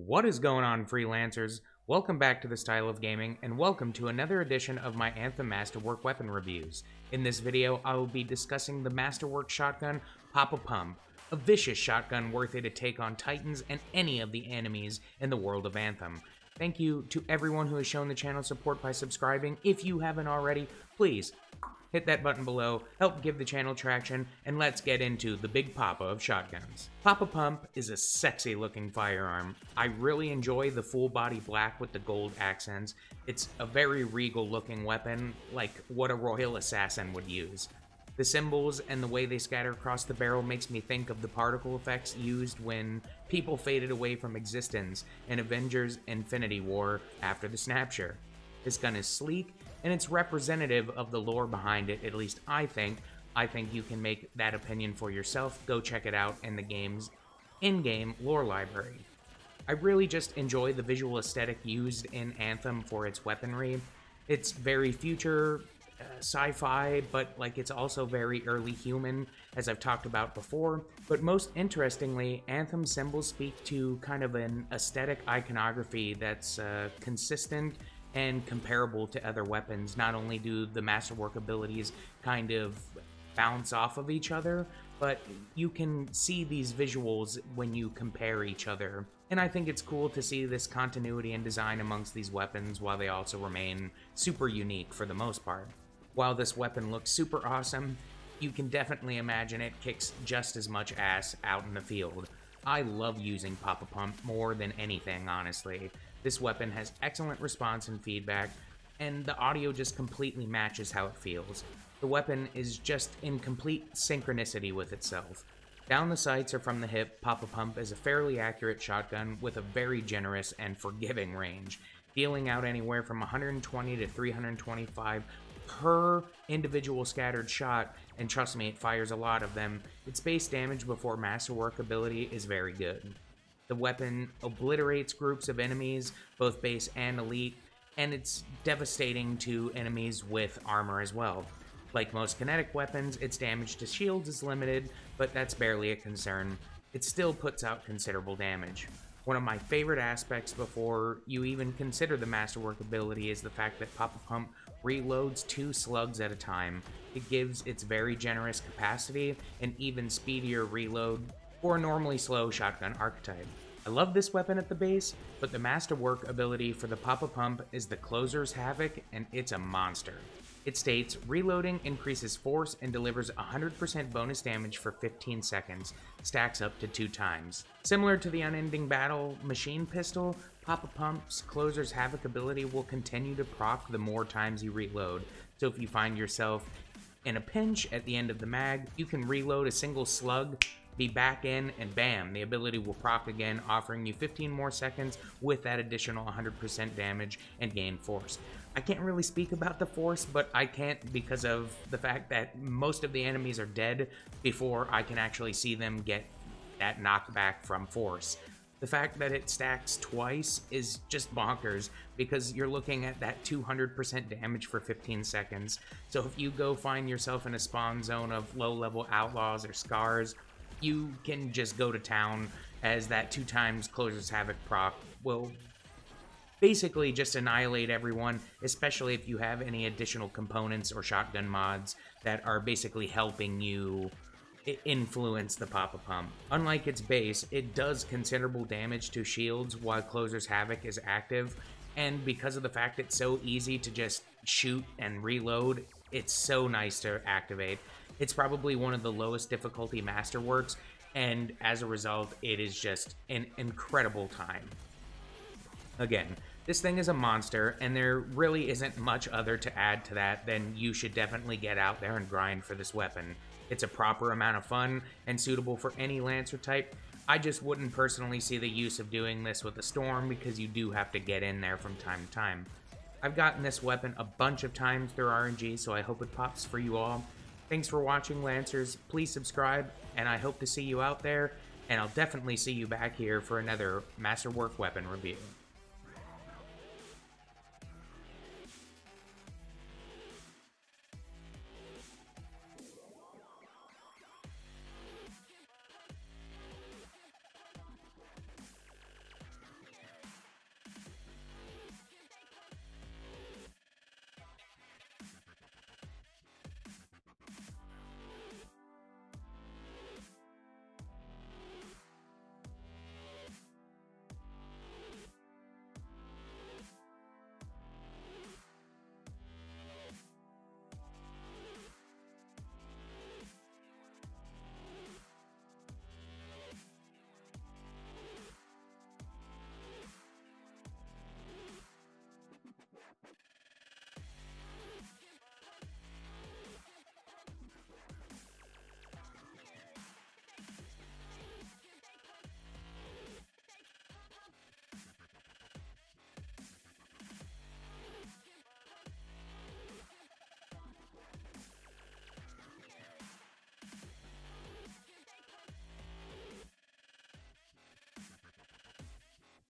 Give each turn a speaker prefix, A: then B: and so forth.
A: What is going on, freelancers? Welcome back to the Style of Gaming, and welcome to another edition of my Anthem Masterwork weapon reviews. In this video, I will be discussing the Masterwork shotgun Pop-A-Pump, a vicious shotgun worthy to take on Titans and any of the enemies in the world of Anthem. Thank you to everyone who has shown the channel support by subscribing. If you haven't already, please hit that button below, help give the channel traction, and let's get into the big papa of shotguns. Pop-A-Pump is a sexy looking firearm. I really enjoy the full body black with the gold accents. It's a very regal looking weapon, like what a royal assassin would use. The symbols and the way they scatter across the barrel makes me think of the particle effects used when people faded away from existence in Avengers Infinity War after the Snapshot. This gun is sleek, and it's representative of the lore behind it, at least I think. I think you can make that opinion for yourself. Go check it out in the game's in-game lore library. I really just enjoy the visual aesthetic used in Anthem for its weaponry. It's very future, sci-fi, but it's also very early human, as I've talked about before. But most interestingly, Anthem symbols speak to kind of an aesthetic iconography that's consistent and comparable to other weapons. Not only do the Masterwork abilities kind of bounce off of each other, but you can see these visuals when you compare each other. And I think it's cool to see this continuity in design amongst these weapons while they also remain super unique for the most part. While this weapon looks super awesome, you can definitely imagine it kicks just as much ass out in the field. I love using Pop-A-Pump more than anything, honestly. This weapon has excellent response and feedback, and the audio just completely matches how it feels. The weapon is just in complete synchronicity with itself. Down the sights or from the hip, Pop-A-Pump is a fairly accurate shotgun with a very generous and forgiving range, dealing out anywhere from 120 to 325 per individual scattered shot, and trust me, it fires a lot of them. Its base damage before Masterwork ability is very good. The weapon obliterates groups of enemies, both base and elite, and it's devastating to enemies with armor as well. Like most kinetic weapons, its damage to shields is limited, but that's barely a concern. It still puts out considerable damage. One of my favorite aspects before you even consider the Masterwork ability is the fact that Pop-A-Pump reloads 2 slugs at a time. It gives its very generous capacity and even speedier reload for a normally slow shotgun archetype. I love this weapon at the base, but the Masterwork ability for the Pop-A-Pump is the Closer's Havoc, and it's a monster. It states, reloading increases force and delivers 100% bonus damage for 15 seconds, stacks up to 2 times. Similar to the Unending Battle machine pistol, Pop-A-Pump's Closer's Havoc ability will continue to proc the more times you reload, so if you find yourself in a pinch at the end of the mag, you can reload a single slug, be back in, and bam, the ability will proc again, offering you 15 more seconds with that additional 100% damage and gain force. I can't really speak about the force, but I can't because of the fact that most of the enemies are dead before I can actually see them get that knockback from force. The fact that it stacks twice is just bonkers because you're looking at that 200% damage for 15 seconds. So if you go find yourself in a spawn zone of low-level outlaws or scars, you can just go to town, as that 2 times Closer's Havoc proc will basically just annihilate everyone, especially if you have any additional components or shotgun mods that are basically helping you influence the Pop-A-Pump. Unlike its base, it does considerable damage to shields while Closer's Havoc is active, and because of the fact it's so easy to just shoot and reload, it's so nice to activate. It's probably one of the lowest difficulty Masterworks, and as a result, it is just an incredible time. Again, this thing is a monster, and there really isn't much other to add to that than you should definitely get out there and grind for this weapon. It's a proper amount of fun and suitable for any Lancer type. I just wouldn't personally see the use of doing this with a Storm because you do have to get in there from time to time. I've gotten this weapon a bunch of times through RNG, so I hope it pops for you all. Thanks for watching, Lancers. Please subscribe, and I hope to see you out there, and I'll definitely see you back here for another Masterwork weapon review.